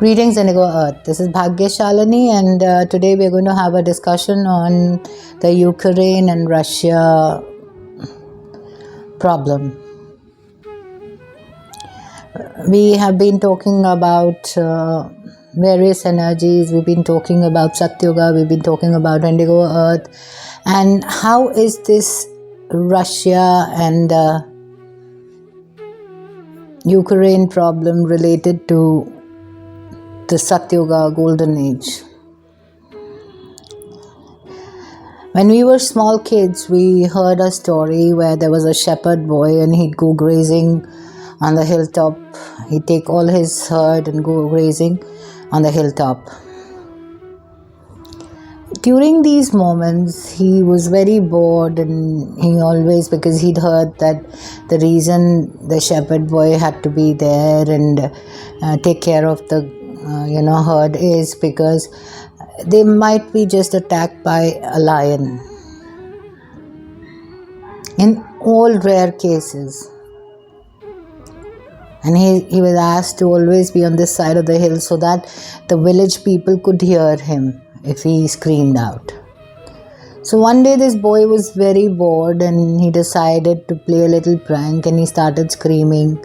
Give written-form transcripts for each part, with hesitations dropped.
Greetings, Indigo Earth. This is Bhhagya Shalini, and today we are going to have a discussion on the Ukraine and Russia problem. We have been talking about various energies. We've been talking about Satyuga. We've been talking about Indigo Earth, and how is this Russia and Ukraine problem related to the Satyuga Golden Age. When we were small kids, we heard a story where there was a shepherd boy and he'd go grazing on the hilltop. He'd take all his herd and go grazing on the hilltop. During these moments, he was very bored, and he always, because he'd heard that the reason the shepherd boy had to be there and take care of the herd is because they might be just attacked by a lion. In all rare cases. And he was asked to always be on this side of the hill so that the village people could hear him if he screamed out. So one day this boy was very bored and he decided to play a little prank, and he started screaming,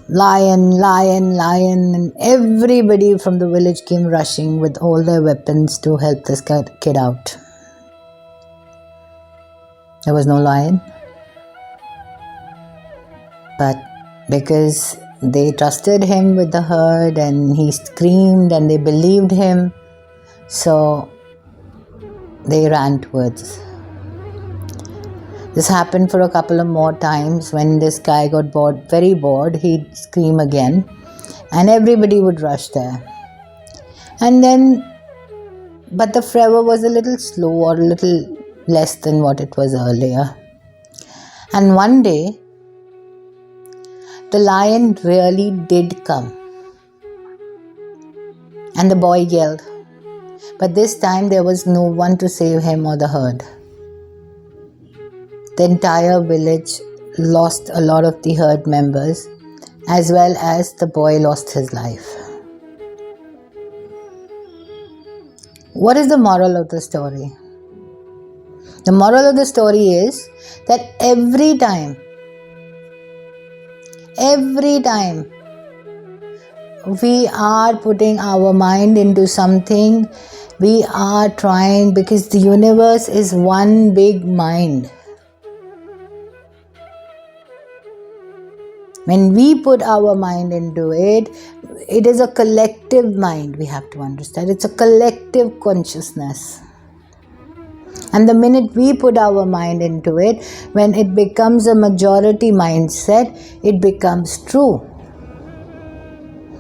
"Lion, lion, lion," and everybody from the village came rushing with all their weapons to help this kid out. There was no lion, but because they trusted him with the herd and he screamed and they believed him, so they ran towards. This happened for a couple of more times. When this guy got bored, very bored, he'd scream again and everybody would rush there. And then, but the fervor was a little slow or a little less than what it was earlier. And one day, the lion really did come. And the boy yelled. But this time there was no one to save him or the herd. The entire village lost a lot of the herd members, as well as the boy lost his life. What is the moral of the story? The moral of the story is that every time we are putting our mind into something, we are trying, because the universe is one big mind. When we put our mind into it, it is a collective mind, we have to understand. It's a collective consciousness. And the minute we put our mind into it, when it becomes a majority mindset, it becomes true.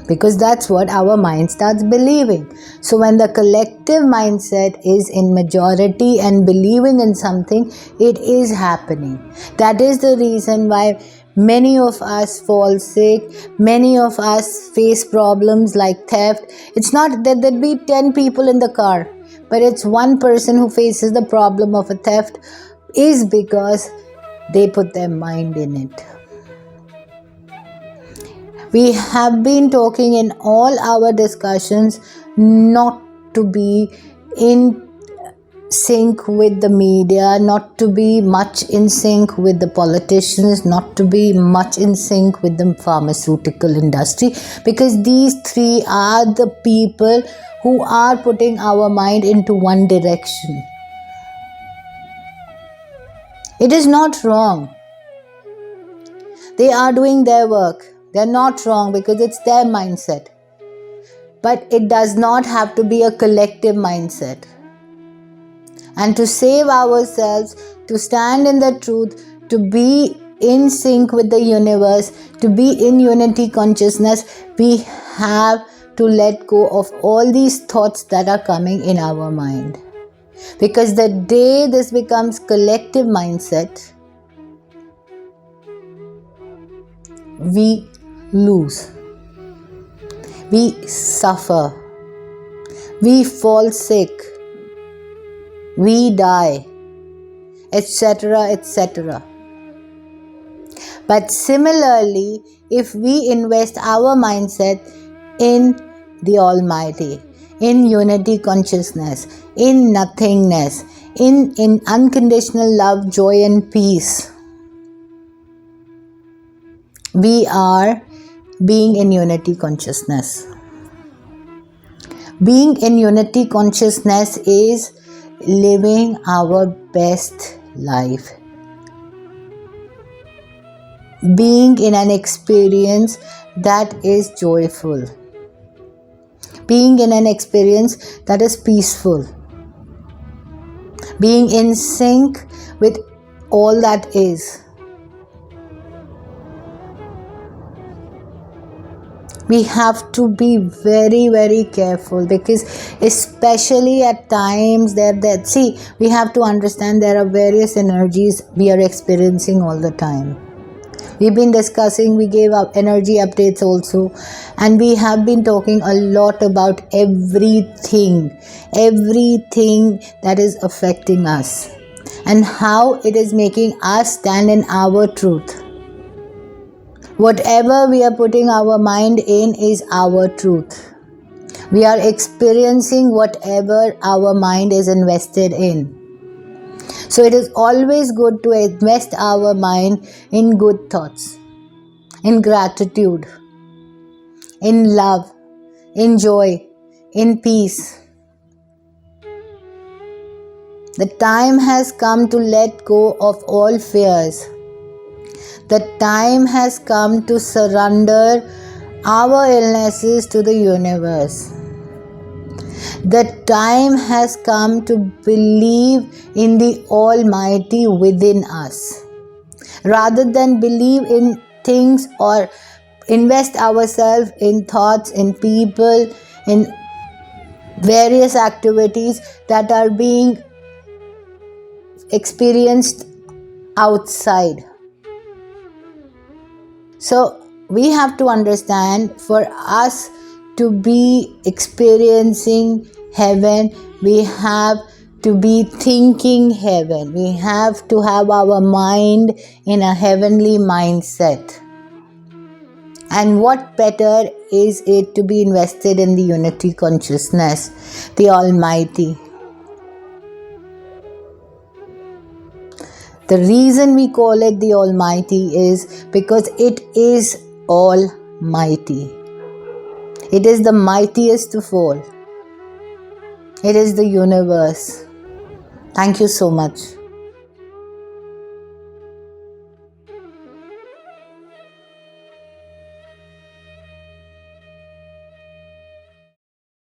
Because that's what our mind starts believing. So when the collective mindset is in majority and believing in something, it is happening. That is the reason why many of us fall sick, many of us face problems like theft. It's not that there'd be 10 people in the car, but it's one person who faces the problem of a theft, is because they put their mind in it. We have been talking in all our discussions not to be in sync with the media, not to be much in sync with the politicians, not to be much in sync with the pharmaceutical industry, because these three are the people who are putting our mind into one direction. It is not wrong. They are doing their work. They're not wrong because it's their mindset. But it does not have to be a collective mindset. And to save ourselves, to stand in the truth, to be in sync with the universe, to be in unity consciousness, we have to let go of all these thoughts that are coming in our mind. Because the day this becomes collective mindset, we lose. We suffer. We fall sick. We die, etc., etc. But similarly, if we invest our mindset in the Almighty, in unity consciousness, in nothingness, in unconditional love, joy and peace. We are being in unity consciousness. Being in unity consciousness is living our best life. Being in an experience that is joyful. Being in an experience that is peaceful. Being in sync with all that is. We have to be very, very careful, because especially at times we have to understand there are various energies we are experiencing all the time. We've been discussing, we gave up energy updates also, and we have been talking a lot about everything that is affecting us and how it is making us stand in our truth. Whatever we are putting our mind in is our truth. We are experiencing whatever our mind is invested in. So it is always good to invest our mind in good thoughts, in gratitude, in love, in joy, in peace. The time has come to let go of all fears. The time has come to surrender our illnesses to the universe. The time has come to believe in the Almighty within us. Rather than believe in things or invest ourselves in thoughts, in people, in various activities that are being experienced outside. So we have to understand, for us to be experiencing heaven, we have to be thinking heaven. We have to have our mind in a heavenly mindset. And what better is it to be invested in the unity consciousness, the Almighty. The reason we call it the Almighty is because it is almighty. It is the mightiest of all. It is the universe. Thank you so much.